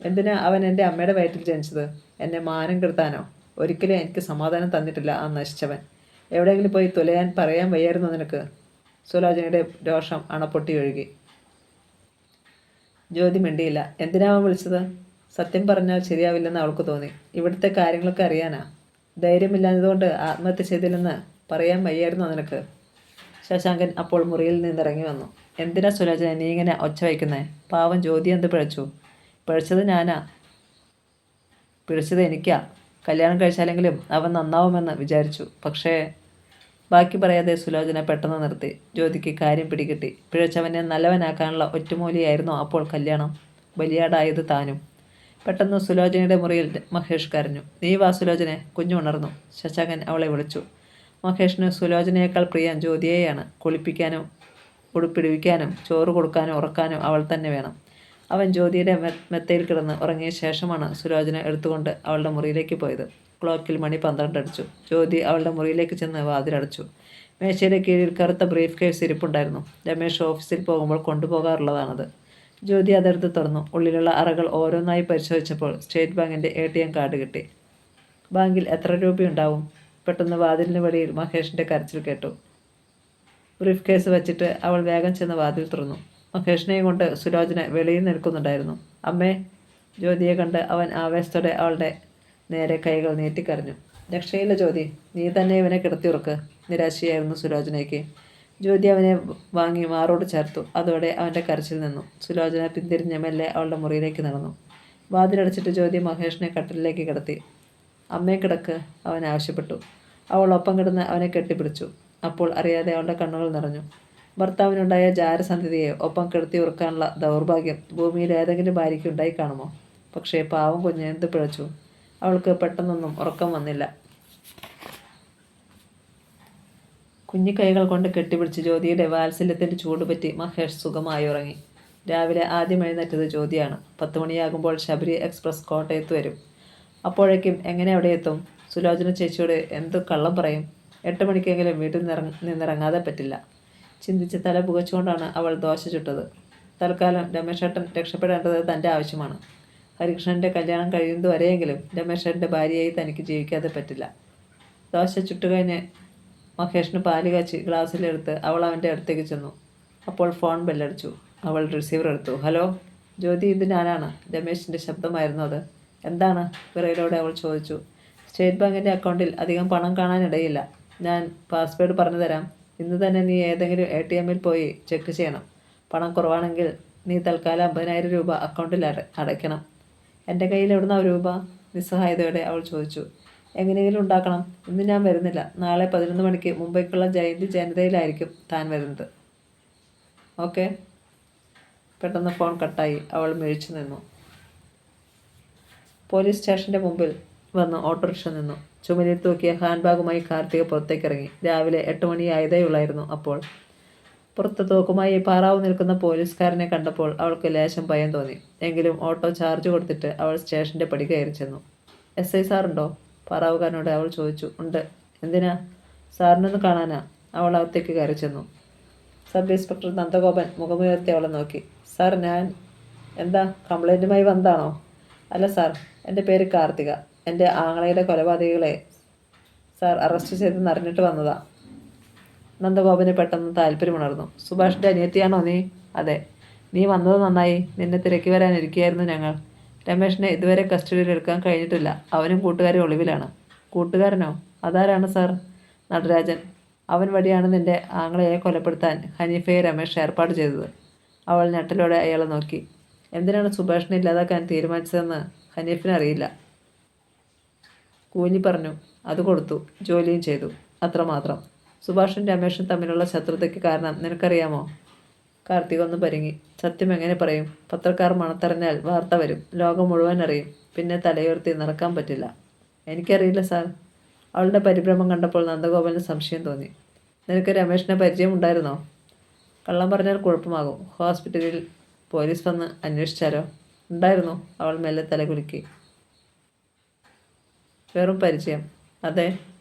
എന്തിനാ അവൻ എൻ്റെ അമ്മയുടെ വയറ്റിൽ ജനിച്ചത്? എന്നെ മാനം കെടുത്താനോ? ഒരിക്കലും എനിക്ക് സമാധാനം തന്നിട്ടില്ല ആ നശിച്ചവൻ. എവിടെയെങ്കിലും പോയി തുലയാൻ പറയാൻ വയ്യായിരുന്നു നിനക്ക്? സുലോചനയുടെ രോഷം അണപ്പൊട്ടി ഒഴുകി. ജ്യോതി മിണ്ടിയില്ല. എന്തിനാ അവൻ വിളിച്ചത്? സത്യം പറഞ്ഞാൽ ശരിയാവില്ലെന്ന് അവൾക്ക് തോന്നി. ഇവിടുത്തെ കാര്യങ്ങളൊക്കെ അറിയാനാ? ധൈര്യമില്ലാഞ്ഞതുകൊണ്ട് ആത്മഹത്യ ചെയ്തില്ലെന്ന് പറയാൻ വയ്യായിരുന്നോ നിനക്ക്? ശശാങ്കൻ അപ്പോൾ മുറിയിൽ നിന്നിറങ്ങി വന്നു. എന്തിനാ സുലോചന നീ ഇങ്ങനെ ഒച്ച വയ്ക്കുന്നേ? പാവം ജ്യോതി എന്ത് പിഴച്ചു? പിഴച്ചത് ഞാനാ. പിഴച്ചത് എനിക്കാ. കല്യാണം കഴിച്ചാലെങ്കിലും അവൻ നന്നാവുമെന്ന് വിചാരിച്ചു. പക്ഷേ ബാക്കി പറയാതെ സുലോചന പെട്ടെന്ന് നിർത്തി. ജ്യോതിക്ക് കാര്യം പിടികിട്ടി. പിഴച്ചവനെ നല്ലവനാക്കാനുള്ള ഒറ്റമൂലിയായിരുന്നു അപ്പോൾ കല്യാണം. ബലിയാടായത് താനും. പെട്ടെന്ന് സുലോചനയുടെ മുറിയിൽ മഹേഷ് കരഞ്ഞു. നീ വാ സുലോചനെ. കുഞ്ഞു ഉണർന്നു. ശശാങ്കൻ അവളെ വിളിച്ചു. മഹേഷിന് സുലോചനയേക്കാൾ പ്രിയം ജ്യോതിയെയാണ്. കുളിപ്പിക്കാനും ഉടുപ്പിടിവിക്കാനും ചോറ് കൊടുക്കാനും ഉറക്കാനും അവൾ തന്നെ വേണം. അവൻ ജ്യോതിയുടെ മെത്തയിൽ കിടന്ന് ഉറങ്ങിയ ശേഷമാണ് സുലോചന എടുത്തുകൊണ്ട് അവളുടെ മുറിയിലേക്ക് പോയത്. ക്ലോക്കിൽ മണി 12 അടിച്ചു. ജ്യോതി അവളുടെ മുറിയിലേക്ക് ചെന്ന് വാതിലടച്ചു. മേശയുടെ കീഴിൽ കറുത്ത ബ്രീഫ് കേസ് ഇരിപ്പുണ്ടായിരുന്നു. രമേശ് ഓഫീസിൽ പോകുമ്പോൾ കൊണ്ടുപോകാറുള്ളതാണത്. ജ്യോതി അതെടുത്ത് തുറന്നു. ഉള്ളിലുള്ള അറകൾ ഓരോന്നായി പരിശോധിച്ചപ്പോൾ സ്റ്റേറ്റ് ബാങ്കിൻ്റെ ATM കാർഡ് കിട്ടി. ബാങ്കിൽ എത്ര രൂപയുണ്ടാവും? പെട്ടെന്ന് വാതിലിന് വെളിയിൽ മഹേഷിൻ്റെ കരച്ചിൽ കേട്ടു. ബ്രീഫ് കേസ് വച്ചിട്ട് അവൾ വേഗം ചെന്ന് വാതിൽ തുറന്നു. മഹേഷിനെയും കൊണ്ട് സുലോചന വെളിയിൽ നിൽക്കുന്നുണ്ടായിരുന്നു. അമ്മേ! ജ്യോതിയെ കണ്ട് അവൻ ആവേശത്തോടെ അവളുടെ നേരെ കൈകൾ നീട്ടിക്കരഞ്ഞു. രക്ഷയില്ല ജ്യോതി, നീ തന്നെ ഇവനെ കിടത്തിയുറക്ക്. നിരാശയായിരുന്നു സുലോചനയ്ക്ക്. ജ്യോതി അവനെ വാങ്ങി മാറോട് ചേർത്തു. അതോടെ അവൻ്റെ കരച്ചിൽ നിന്നു. സുലോചന പിന്തിരിഞ്ഞ് മെല്ലെ അവളുടെ മുറിയിലേക്ക് നടന്നു. വാതിലടച്ചിട്ട് ജ്യോതി മഹേഷിനെ കട്ടിലിലേക്ക് കിടത്തി. അമ്മയെ കിടക്ക്, അവൻ ആവശ്യപ്പെട്ടു. അവൾ ഒപ്പം കിടന്ന് അവനെ കെട്ടിപ്പിടിച്ചു. അപ്പോൾ അറിയാതെ അവളുടെ കണ്ണുകൾ നിറഞ്ഞു. ഭർത്താവിനുണ്ടായ ജാരസന്ധതിയെ ഒപ്പം കിടത്തി ഉറക്കാനുള്ള ദൗർഭാഗ്യം ഭൂമിയിൽ ഏതെങ്കിലും ഭാര്യയ്ക്ക് ഉണ്ടായി കാണുമോ? പക്ഷേ പാവം കുഞ്ഞ് എന്ത് പിഴച്ചു. അവൾക്ക് പെട്ടെന്നൊന്നും ഉറക്കം വന്നില്ല. കുഞ്ഞു കൈകൾ കൊണ്ട് കെട്ടിപ്പിടിച്ച് ജ്യോതിയുടെ വാത്സല്യത്തിൻ്റെ ചൂടുപറ്റി മഹേഷ് സുഖമായി ഉറങ്ങി. രാവിലെ ആദ്യം എഴുന്നേറ്റത് ജ്യോതിയാണ്. 10 മണിയാകുമ്പോൾ ശബരി എക്സ്പ്രസ് കോട്ടയത്ത് വരും. അപ്പോഴേക്കും എങ്ങനെ അവിടെ എത്തും? സുലോചന ചേച്ചിയോട് എന്ത് കള്ളം പറയും? 8 മണിക്കെങ്കിലും വീട്ടിൽ നിന്നിറങ്ങാതെ പറ്റില്ല. ചിന്തിച്ച് തല പുകച്ചുകൊണ്ടാണ് അവൾ ദോശ ചുട്ടത്. തൽക്കാലം രമേശേട്ടൻ രക്ഷപ്പെടേണ്ടത് തൻ്റെ ആവശ്യമാണ്. ഹരികൃഷ്ണൻ്റെ കല്യാണം കഴിയുന്നതുവരെയെങ്കിലും രമേശേട്ടൻ്റെ ഭാര്യയായി തനിക്ക് ജീവിക്കാതെ പറ്റില്ല. ദോശ ചുട്ടുകഴിഞ്ഞ് മഹേഷിന് പാല് കാച്ചി ഗ്ലാസ്സിലെടുത്ത് അവൾ അവൻ്റെ അടുത്തേക്ക് ചെന്നു. അപ്പോൾ ഫോൺ ബെല്ലടിച്ചു. അവൾ റിസീവർ എടുത്തു. ഹലോ ജ്യോതി, ഇത് ഞാനാണ്. രമേശിൻ്റെ ശബ്ദമായിരുന്നു അത്. എന്താണ്? വിറയിലൂടെ അവൾ ചോദിച്ചു. സ്റ്റേറ്റ് ബാങ്കിൻ്റെ അക്കൗണ്ടിൽ അധികം പണം കാണാനിടയില്ല. ഞാൻ പാസ്വേഡ് പറഞ്ഞു തരാം. ഇന്ന് തന്നെ നീ ഏതെങ്കിലും ATMിൽ പോയി ചെക്ക് ചെയ്യണം. പണം കുറവാണെങ്കിൽ നീ തൽക്കാലം 50,000 രൂപ അക്കൗണ്ടിൽ അടയ്ക്കണം. എൻ്റെ കയ്യിൽ എവിടുന്ന രൂപ? നിസ്സഹായതയോടെ അവൾ ചോദിച്ചു. എങ്ങനെയെങ്കിലും ഉണ്ടാക്കണം. ഇന്ന് ഞാൻ വരുന്നില്ല. നാളെ 11 മണിക്ക് മുംബൈക്കുള്ള ജയന്തി ജനതയിലായിരിക്കും താൻ വരുന്നത്. ഓക്കെ. പെട്ടെന്ന് ഫോൺ കട്ടായി. അവൾ മിഴിച്ചു നിന്നു. പോലീസ് സ്റ്റേഷൻ്റെ മുമ്പിൽ വന്ന് ഓട്ടോറിക്ഷ നിന്നു. ചുമലിൽ തൂക്കിയ ഹാൻഡ് ബാഗുമായി കാർത്തിക പുറത്തേക്കിറങ്ങി. രാവിലെ 8 മണിയായതേയുള്ളായിരുന്നു അപ്പോൾ. പുറത്ത് തോക്കുമായി പാറാവ് നിൽക്കുന്ന പോലീസുകാരനെ കണ്ടപ്പോൾ അവൾക്ക് ലേശം ഭയം തോന്നി. എങ്കിലും ഓട്ടോ ചാർജ് കൊടുത്തിട്ട് അവൾ സ്റ്റേഷൻ്റെ പടി കയറി ചെന്നു. SI സാറുണ്ടോ? പാറാവുകാരനോട് അവൾ ചോദിച്ചു. ഉണ്ട്. എന്തിനാ? സാറിനൊന്ന് കാണാനാ. അവൾ അകത്തേക്ക് കയറി ചെന്നു. സബ് ഇൻസ്പെക്ടർ നന്ദഗോപൻ മുഖമുയർത്തി അവളെ നോക്കി. സാർ, ഞാൻ എന്താ കംപ്ലൈൻറ്റുമായി വന്നതാണോ? അല്ല സാർ, എൻ്റെ പേര് കാർത്തിക. എൻ്റെ ആങ്ങളയുടെ കൊലപാതകികളെ സാർ അറസ്റ്റ് ചെയ്തെന്ന് അറിഞ്ഞിട്ട് വന്നതാ. നന്ദഗോപന് പെട്ടെന്ന് താല്പര്യമുണർന്നു. സുഭാഷിൻ്റെ അനിയത്തിയാണോ നീ? അതെ. നീ വന്നത് നന്നായി. നിന്നെ തിരക്കി വരാനിരിക്കുകയായിരുന്നു ഞങ്ങൾ. രമേഷിനെ ഇതുവരെ കസ്റ്റഡിയിൽ എടുക്കാൻ കഴിഞ്ഞിട്ടില്ല. അവനും കൂട്ടുകാരും ഒളിവിലാണ്. കൂട്ടുകാരനോ? അതാരാണ് സാർ? നടരാജൻ. അവൻ വഴിയാണ് നിൻ്റെ ആങ്ങളയെ കൊലപ്പെടുത്താൻ ഹനീഫയെ രമേഷ് ഏർപ്പാട് ചെയ്തത്. അവൾ ഞെട്ടലോടെ അയാളെ നോക്കി. എന്തിനാണ് സുഭാഷിനെ ഇല്ലാതാക്കാൻ തീരുമാനിച്ചതെന്ന് ഹനീഫിനറിയില്ല. കൂലി പറഞ്ഞു, അത് കൊടുത്തു, ജോലിയും ചെയ്തു, അത്രമാത്രം. സുഭാഷും രമേഷും തമ്മിലുള്ള ശത്രുതയ്ക്ക് കാരണം നിനക്കറിയാമോ? കാർത്തിക ഒന്ന് പരിങ്ങി. സത്യം എങ്ങനെ പറയും? പത്രക്കാർ മണത്തറിഞ്ഞാൽ വാർത്ത വരും, ലോകം മുഴുവൻ അറിയും. പിന്നെ തലയുയർത്തി നടക്കാൻ പറ്റില്ല. എനിക്കറിയില്ല സാർ. അവളുടെ പരിഭ്രമം കണ്ടപ്പോൾ നന്ദഗോപാലിന് സംശയം തോന്നി. നിനക്ക് രമേഷിനെ പരിചയമുണ്ടായിരുന്നോ? കള്ളം പറഞ്ഞാൽ കുഴപ്പമാകും. ഹോസ്പിറ്റലിൽ പോലീസ് വന്ന് അന്വേഷിച്ചാലോ? ഉണ്ടായിരുന്നു. അവൾ മെല്ലെ തലകുലുക്കി. വെറും പരിചയം? അതെ.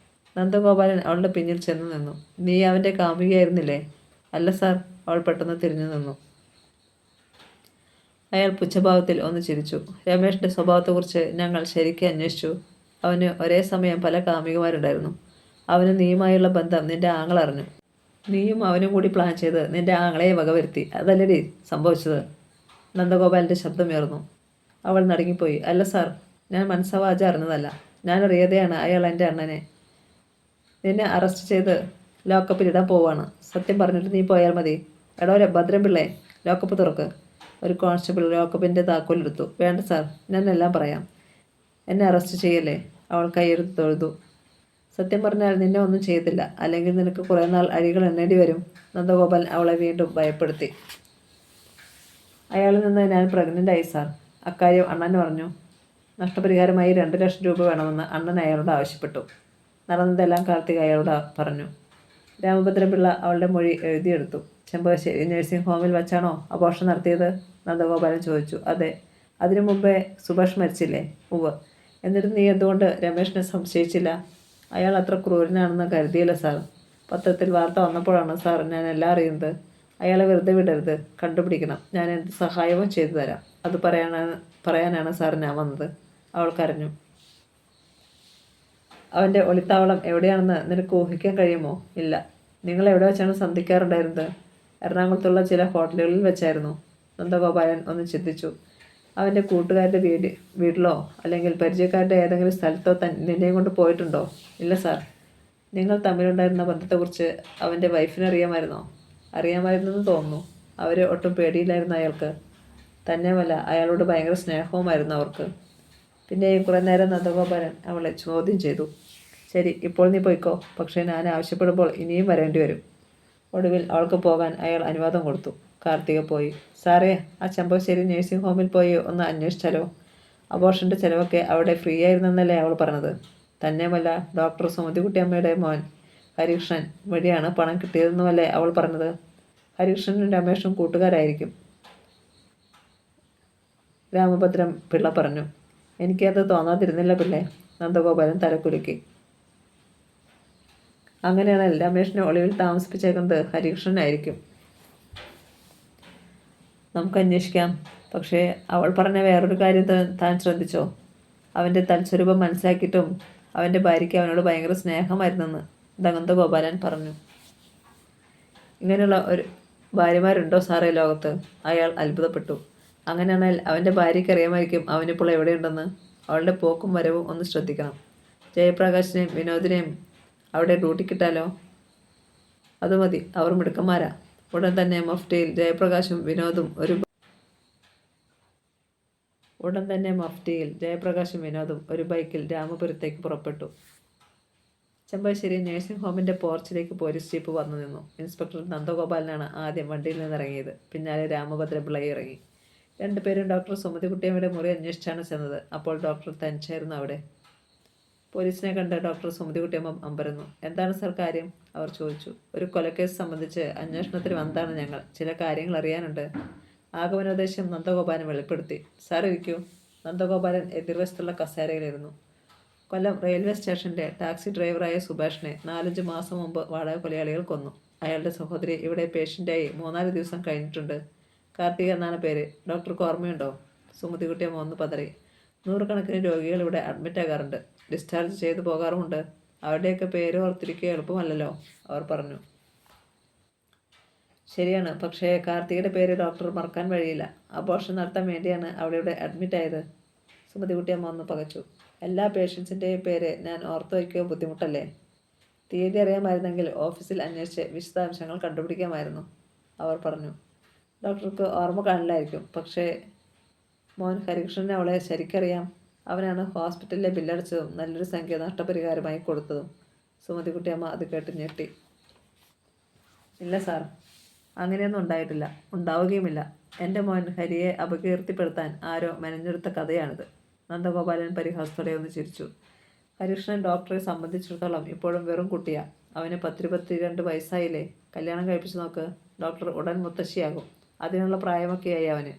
നന്ദഗോപാലൻ അവളുടെ പിന്നിൽ ചെന്ന് നിന്നു. നീ അവൻ്റെ കാമുകിയായിരുന്നില്ലേ? അല്ല സാർ. അവൾ പെട്ടെന്ന് തിരിഞ്ഞു നിന്നു. അയാൾ പുച്ഛഭാവത്തിൽ ഒന്ന് ചിരിച്ചു. രമേഷിൻ്റെ സ്വഭാവത്തെക്കുറിച്ച് ഞങ്ങൾ ശരിക്കും അന്വേഷിച്ചു. അവന് ഒരേ സമയം പല കാമുകിമാരുണ്ടായിരുന്നു. അവന് നീയുമായുള്ള ബന്ധം നിൻ്റെ ആങ്ങൾ അറിഞ്ഞു. നീയും അവനും കൂടി പ്ലാൻ ചെയ്ത് നിൻ്റെ ആങ്ങളയെ വകവരുത്തി. അതല്ലടി സംഭവിച്ചത്. നന്ദഗോപാലിൻ്റെ ശബ്ദമുയർന്നു. അവൾ നടുങ്ങിപ്പോയി. അല്ല സാർ, ഞാൻ മനസ്സവാച അറിഞ്ഞതല്ല. ഞാൻ അറിയാതെയാണ് അയാൾ എൻ്റെ അണ്ണനെ. നിന്നെ അറസ്റ്റ് ചെയ്ത് ലോക്കപ്പിലിടാൻ പോവാണ്. സത്യം പറഞ്ഞിട്ട് നീ പോയാൽ മതി. എടോ ഭദ്രൻപിള്ളേ, ലോക്കപ്പ് തുറക്ക്. ഒരു കോൺസ്റ്റബിൾ ലോക്കപ്പിൻ്റെ താക്കോലെടുത്തു. വേണ്ട സാർ, ഞാൻ എല്ലാം പറയാം. എന്നെ അറസ്റ്റ് ചെയ്യല്ലേ. അവൾ കൈയെടുത്ത് തൊഴുതു. സത്യം പറഞ്ഞാൽ നിന്നെ ഒന്നും ചെയ്തില്ല, അല്ലെങ്കിൽ നിനക്ക് കുറേ നാൾ അഴികൾ എണ്ണേണ്ടി വരും. നന്ദഗോപാൽ അവളെ വീണ്ടും ഭയപ്പെടുത്തി. അയാളിൽ നിന്ന് ഞാൻ പ്രഗ്നൻ്റായി സാർ. അക്കാര്യം അണ്ണൻ പറഞ്ഞു. നഷ്ടപരിഹാരമായി 2 ലക്ഷം രൂപ വേണമെന്ന് അണ്ണൻ അയാളോട് ആവശ്യപ്പെട്ടു. നടന്നതെല്ലാം കാർത്തിക് അയാളോട് പറഞ്ഞു. രാമഭദ്രപിള്ള അവളുടെ മൊഴി എഴുതിയെടുത്തു. ചെമ്പകശ്ശേരി നഴ്സിംഗ് ഹോമിൽ വച്ചാണോ അബോർഷൻ നടത്തിയത്? നന്ദഗോപാലൻ ചോദിച്ചു. അതെ. അതിനു മുമ്പേ സുഭാഷ് മരിച്ചില്ലേ? ഉവ്വ്. എന്നിട്ട് നീ എന്തുകൊണ്ട് രമേഷിനെ സംശയിച്ചില്ല? അയാൾ അത്ര ക്രൂരനാണെന്ന് കരുതിയില്ല സാർ. പത്രത്തിൽ വാർത്ത വന്നപ്പോഴാണ് സാർ ഞാൻ എല്ലാം അറിയുന്നത്. അയാളെ വെറുതെ വിടരുത്, കണ്ടുപിടിക്കണം. ഞാൻ എന്ത് സഹായവും ചെയ്തു തരാം. അത് പറയാനാണ് സാർ ഞാൻ വന്നത്. അവൾ കരഞ്ഞു. അവൻ്റെ ഒളിത്താവളം എവിടെയാണെന്ന് നിനക്ക് ഊഹിക്കാൻ കഴിയുമോ? ഇല്ല. നിങ്ങൾ എവിടെ വെച്ചാണ് സന്ധിക്കാറുണ്ടായിരുന്നത്? എറണാകുളത്തുള്ള ചില ഹോട്ടലുകളിൽ വെച്ചായിരുന്നു. നന്ദഗോപാലൻ ഒന്ന് ചിന്തിച്ചു. അവൻ്റെ കൂട്ടുകാരുടെ വീട്ടിലോ അല്ലെങ്കിൽ പരിചയക്കാരുടെ ഏതെങ്കിലും സ്ഥലത്തോ നിന്നെയും കൊണ്ട് പോയിട്ടുണ്ടോ? ഇല്ല സാർ. നിങ്ങൾ തമ്മിലുണ്ടായിരുന്ന ബന്ധത്തെക്കുറിച്ച് അവൻ്റെ വൈഫിന് അറിയാമായിരുന്നോ? അറിയാമായിരുന്നെന്ന് തോന്നുന്നു. അവരെ ഒട്ടും പേടിയില്ലായിരുന്നു അയാൾക്ക്. തന്നെയുമല്ല, അയാളോട് ഭയങ്കര സ്നേഹവുമായിരുന്നു അവർക്ക്. പിന്നെയും കുറേ നേരം നന്ദഗോപാലൻ അവളെ ചോദ്യം ചെയ്തു. ശരി, ഇപ്പോൾ നീ പോയിക്കോ. പക്ഷേ ഞാൻ ആവശ്യപ്പെടുമ്പോൾ ഇനിയും വരേണ്ടി വരും. ഒടുവിൽ അവൾക്ക് പോകാൻ അയാൾ അനുവാദം കൊടുത്തു. കാർത്തിക പോയി. സാറേ, ആ ചെമ്പകശ്ശേരി നഴ്സിംഗ് ഹോമിൽ പോയി ഒന്ന് അന്വേഷിച്ചാലോ? അബോർഷൻ്റെ ചിലവൊക്കെ അവിടെ ഫ്രീ ആയിരുന്നെന്നല്ലേ അവൾ പറഞ്ഞത്? തന്നെയുമല്ല, ഡോക്ടർ സുമതികുട്ടിയമ്മയുടെ മോൻ ഹരികൃഷ്ണൻ വഴിയാണ് പണം കിട്ടിയതെന്നുമല്ലേ അവൾ പറഞ്ഞത്? ഹരികൃഷ്ണനും രമേഷും കൂട്ടുകാരായിരിക്കും, രാമഭദ്രം പിള്ള പറഞ്ഞു. എനിക്കത് തോന്നാതിരുന്നില്ല പിള്ളേ. നന്ദഗോപാലൻ തലക്കുലുക്കി. അങ്ങനെയാണെങ്കിൽ രമേഷിനെ ഒളിവിൽ താമസിപ്പിച്ചേക്കുന്നത് ഹരികൃഷ്ണനായിരിക്കും. നമുക്ക് അന്വേഷിക്കാം. പക്ഷേ അവൾ പറഞ്ഞ വേറൊരു കാര്യം താൻ ശ്രദ്ധിച്ചോ? അവൻ്റെ തൽസ്വരൂപം മനസ്സിലാക്കിയിട്ടും അവൻ്റെ ഭാര്യയ്ക്ക് അവനോട് ഭയങ്കര സ്നേഹമായിരുന്നെന്ന് നന്ദഗോപാലൻ പറഞ്ഞു. ഇങ്ങനെയുള്ള ഒരു ഭാര്യമാരുണ്ടോ സാറേ ലോകത്ത്? അയാൾ അത്ഭുതപ്പെട്ടു. അങ്ങനെയാണെങ്കിൽ അവൻ്റെ ഭാര്യയ്ക്ക് അറിയാമായിരിക്കും അവനിപ്പോൾ എവിടെയുണ്ടെന്ന്. അവളുടെ പോക്കും വരവും ഒന്ന് ശ്രദ്ധിക്കണം. ജയപ്രകാശിനെയും വിനോദിനെയും അവിടെ ഡ്യൂട്ടിക്കിട്ടാലോ? അത് മതി, അവർ മിടുക്കന്മാരാ. ഉടൻ തന്നെ മഫ്റ്റിയിൽ ജയപ്രകാശും വിനോദും ഒരു ബൈക്കിൽ രാമപുരത്തേക്ക് പുറപ്പെട്ടു. ചെമ്പകശ്ശേരി നഴ്സിംഗ് ഹോമിൻ്റെ പോർച്ചിലേക്ക് പോലീസ് ജീപ്പ് വന്നു നിന്നു. ഇൻസ്പെക്ടർ നന്ദഗോപാലനാണ് ആദ്യം വണ്ടിയിൽ നിന്നിറങ്ങിയത്. പിന്നാലെ രാമഭദ്രപിള്ളയും ഇറങ്ങി. 2 പേരും ഡോക്ടർ സുമതികുട്ടിയമ്മയുടെ മുറി അന്വേഷിച്ചാണ് ചെന്നത്. അപ്പോൾ ഡോക്ടർ തനിച്ചായിരുന്നു അവിടെ. പോലീസിനെ കണ്ട് ഡോക്ടർ സുമതികുട്ടിയമ്മ അമ്പരന്നു. എന്താണ് സർ കാര്യം? അവർ ചോദിച്ചു. ഒരു കൊലക്കേസ് സംബന്ധിച്ച് അന്വേഷണത്തിന് വന്നതാണ് ഞങ്ങൾ. ചില കാര്യങ്ങൾ അറിയാനുണ്ട്. ആഗമനോദ്ദേശം നന്ദഗോപാലൻ വെളിപ്പെടുത്തി. സാർ ഇരിക്കൂ. നന്ദഗോപാലൻ എതിർവശത്തുള്ള കസേരയിലിരുന്നു. കൊല്ലം റെയിൽവേ സ്റ്റേഷൻ്റെ ടാക്സി ഡ്രൈവറായ സുഭാഷിനെ 4-5 മാസം മുമ്പ് വാടക കൊലയാളികൾ കൊന്നു. അയാളുടെ സഹോദരി ഇവിടെ പേഷ്യൻ്റായി 3-4 ദിവസം കഴിഞ്ഞിട്ടുണ്ട്. കാർത്തിക എന്നാണ് പേര്. ഡോക്ടർക്ക് ഓർമ്മയുണ്ടോ? സുമതികുട്ടിയമ്മ ഒന്ന് പതറി. 100 കണക്കിന് രോഗികൾ ഇവിടെ അഡ്മിറ്റ് ആകാറുണ്ട്. ഡിസ്ചാർജ് ചെയ്തു പോകാറുമുണ്ട്. അവരുടെയൊക്കെ പേര് ഓർത്തിരിക്കുക എളുപ്പമല്ലല്ലോ, അവർ പറഞ്ഞു. ശരിയാണ്. പക്ഷേ കാർത്തികയുടെ പേര് ഡോക്ടർ മറക്കാൻ വഴിയില്ല. അബോർഷൻ നടത്താൻ വേണ്ടിയാണ് അവളിവിടെ അഡ്മിറ്റ് ആയത്. സുമതികുട്ടിയമ്മ ഒന്ന് പകച്ചു. എല്ലാ പേഷ്യൻസിൻ്റെയും പേര് ഞാൻ ഓർത്തു വയ്ക്കുക ബുദ്ധിമുട്ടല്ലേ? തീയതി അറിയാമായിരുന്നെങ്കിൽ ഓഫീസിൽ അന്വേഷിച്ച് വിശദാംശങ്ങൾ കണ്ടുപിടിക്കാമായിരുന്നു, അവർ പറഞ്ഞു. ഡോക്ടർക്ക് ഓർമ്മ കാണില്ലായിരിക്കും. പക്ഷേ മോൻ ഹരികൃഷ്ണനെ അവളെ ശരിക്കറിയാം. അവനാണ് ഹോസ്പിറ്റലിലെ ബില്ലടച്ചതും നല്ലൊരു സംഖ്യ നഷ്ടപരിഹാരമായി കൊടുത്തതും. സുമതികുട്ടിയമ്മ അത് കേട്ട് ഞെട്ടി. ഇല്ല സാർ, അങ്ങനെയൊന്നും ഉണ്ടായിട്ടില്ല, ഉണ്ടാവുകയുമില്ല. എൻ്റെ മോൻ ഹരിയെ അപകീർത്തിപ്പെടുത്താൻ ആരോ മെനഞ്ഞെടുത്ത കഥയാണിത്. നന്ദഗോപാലൻ പരിഹാസത്തോടെ ഒന്ന് ചിരിച്ചു. ഹരികൃഷ്ണൻ ഡോക്ടറെ സംബന്ധിച്ചിടത്തോളം ഇപ്പോഴും വെറും കുട്ടിയാ. അവന് 10-22 വയസ്സായില്ലേ? കല്യാണം കഴിപ്പിച്ച് നോക്ക്. ഡോക്ടർ ഉടൻ മുത്തശ്ശിയാകും. അതിനുള്ള പ്രായമൊക്കെയായി അവന്.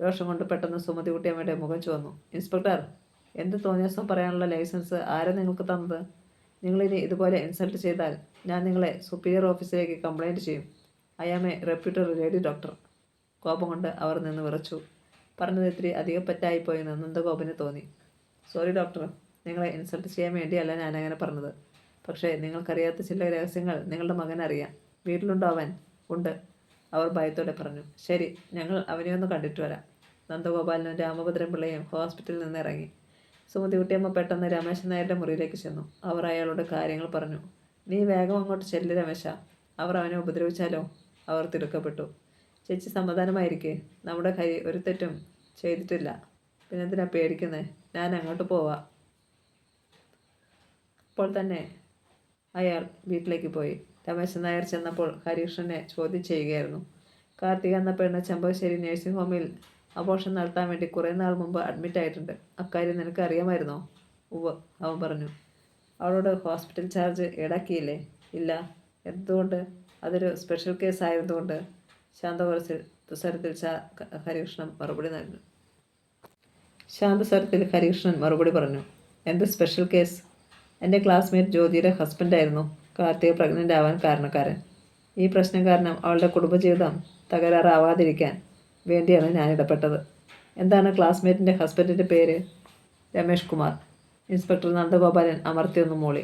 രോഷം കൊണ്ട് പെട്ടെന്ന് സുമതികുട്ടിയമ്മയുടെ മുഖം ചുവന്നു. ഇൻസ്പെക്ടർ, എന്ത് തോന്നിയാസം പറയാനുള്ള ലൈസൻസ് ആരാ നിങ്ങൾക്ക് തന്നത്? നിങ്ങളിനി ഇതുപോലെ ഇൻസൾട്ട് ചെയ്താൽ ഞാൻ നിങ്ങളെ സുപ്പീരിയർ ഓഫീസിലേക്ക് കംപ്ലയിൻറ്റ് ചെയ്യും. I am a reputed lady doctor. കോപം കൊണ്ട് അവർ നിന്ന് വിറച്ചു. പറഞ്ഞത് ഇത്തിരി അധികപ്പറ്റായിപ്പോയെന്ന് നന്ദഗോപന് തോന്നി. സോറി ഡോക്ടർ, നിങ്ങളെ ഇൻസൾട്ട് ചെയ്യാൻ വേണ്ടിയല്ല ഞാനങ്ങനെ പറഞ്ഞത്. പക്ഷേ നിങ്ങൾക്കറിയാത്ത ചില രഹസ്യങ്ങൾ നിങ്ങളുടെ മകൻ അറിയാം. വീട്ടിലുണ്ടോ അവൻ? ഉണ്ട്, അവർ ഭയത്തോടെ പറഞ്ഞു. ശരി, ഞങ്ങൾ അവനെ ഒന്ന് കണ്ടിട്ട് വരാം. നന്ദഗോപാലനും രാമഭദ്രപിള്ളയും ഹോസ്പിറ്റലിൽ നിന്ന് ഇറങ്ങി. സുമതികുട്ടിയമ്മ പെട്ടെന്ന് രമേശൻ നായരുടെ മുറിയിലേക്ക് ചെന്നു. അവർ അയാളോട് കാര്യങ്ങൾ പറഞ്ഞു. നീ വേഗം അങ്ങോട്ട് ചെല്ല് രമേശ. അവർ അവനെ ഉപദ്രവിച്ചാലോ? അവർ തിടുക്കപ്പെട്ടു. ചേച്ചി സമാധാനമായിരിക്കേ. നമ്മുടെ ഹരി ഒരു തെറ്റും ചെയ്തിട്ടില്ല. പിന്നെന്തിനാ പേടിക്കുന്നേ? ഞാൻ അങ്ങോട്ട് പോവാം. അപ്പോൾ തന്നെ അയാൾ വീട്ടിലേക്ക് പോയി. രമേശൻ നായർ ചെന്നപ്പോൾ ഹരികൃഷ്ണനെ ചോദ്യം ചെയ്യുകയായിരുന്നു. കാർത്തിക എന്ന പെണ്ണ് ചെമ്പകശ്ശേരി നഴ്സിംഗ് ഹോമിൽ അബോർഷൻ നടത്താൻ വേണ്ടി കുറേ നാൾ മുമ്പ് അഡ്മിറ്റ് ആയിട്ടുണ്ട്. അക്കാര്യം നിനക്ക് അറിയാമായിരുന്നോ? ഉവ്വ്, അവൻ പറഞ്ഞു. അവളോട് ഹോസ്പിറ്റൽ ചാർജ് ഈടാക്കിയില്ലേ? ഇല്ല. എന്തുകൊണ്ട്? അതൊരു സ്പെഷ്യൽ കേസ് ആയതുകൊണ്ട്. ശാന്തസ്വരത്തിൽ ഹരികൃഷ്ണൻ മറുപടി പറഞ്ഞു. എന്ത് സ്പെഷ്യൽ കേസ്? എൻ്റെ ക്ലാസ്മേറ്റ് ജ്യോതിയുടെ ഹസ്ബൻഡായിരുന്നു കാർത്തിക പ്രഗ്നൻ്റ് ആവാൻ കാരണക്കാരൻ. ഈ പ്രശ്നം കാരണം അവളുടെ കുടുംബജീവിതം തകരാറാവാതിരിക്കാൻ വേണ്ടിയാണ് ഞാൻ ഇടപെട്ടത്. എന്താണ് ക്ലാസ്മേറ്റിൻ്റെ ഹസ്ബൻഡിൻ്റെ പേര്? രമേഷ് കുമാർ. ഇൻസ്പെക്ടർ നന്ദഗോപാലൻ അമർത്തിയൊന്നു മൂളി.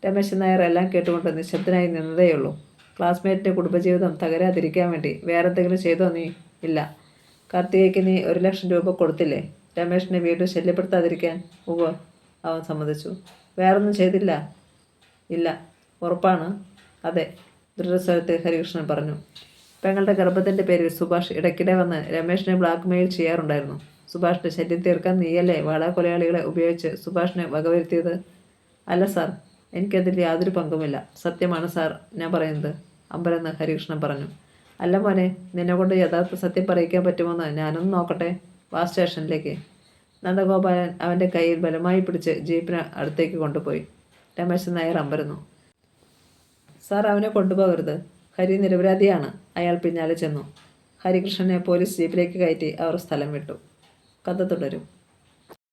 രമേശൻ നായർ എല്ലാം കേട്ടുകൊണ്ട് നിശബ്ദനായി നിന്നതേയുള്ളൂ. ക്ലാസ്മേറ്റിൻ്റെ കുടുംബജീവിതം തകരാതിരിക്കാൻ വേണ്ടി വേറെന്തെങ്കിലും ചെയ്തോ നീ? ഇല്ല. കാർത്തികയ്ക്ക് നീ 1,00,000 രൂപ കൊടുത്തില്ലേ രമേഷിനെ വീണ്ടും ശല്യപ്പെടുത്താതിരിക്കാൻ? ഉവ്വ്, അവൻ സമ്മതിച്ചു. വേറൊന്നും ചെയ്തില്ല? ഇല്ല. ഉറപ്പാണ്? അതെ, ദൃഢസ്വരത്തിൽ ഹരികൃഷ്ണൻ പറഞ്ഞു. പെങ്ങളുടെ ഗർഭത്തിൻ്റെ പേരിൽ സുഭാഷ് ഇടയ്ക്കിടെ വന്ന് രമേഷിനെ ബ്ലാക്ക് മെയിൽ ചെയ്യാറുണ്ടായിരുന്നു. സുഭാഷിൻ്റെ ശല്യം തീർക്കാൻ നീയല്ലേ വാടാകൊലയാളികളെ ഉപയോഗിച്ച് സുഭാഷിനെ വകവരുത്തിയത്? അല്ല സാർ, എനിക്കതിൽ യാതൊരു പങ്കുമില്ല. സത്യമാണ് സാർ ഞാൻ പറയുന്നത്, അമ്പലെന്ന് ഹരികൃഷ്ണൻ പറഞ്ഞു. അല്ല മോനെ, നിന്നെക്കൊണ്ട് യഥാർത്ഥ സത്യം പറയിക്കാൻ പറ്റുമോയെന്ന് ഞാനൊന്ന് നോക്കട്ടെ. വാ സ്റ്റേഷനിലേക്ക്. നന്ദഗോപാലൻ അവൻ്റെ കയ്യിൽ ബലമായി പിടിച്ച് ജീപ്പിന് അടുത്തേക്ക് കൊണ്ടുപോയി. രമേശൻ നായർ അമ്പരന്നു. സാർ, അവനെ കൊണ്ടുപോകരുത്. ഹരി നിരപരാധിയാണ്. അയാൾ പിന്നാലെ ചെന്നു. ഹരികൃഷ്ണനെ പോലീസ് ജീപ്പിലേക്ക് കയറ്റി അവർ സ്ഥലം വിട്ടു. കഥ തുടരും.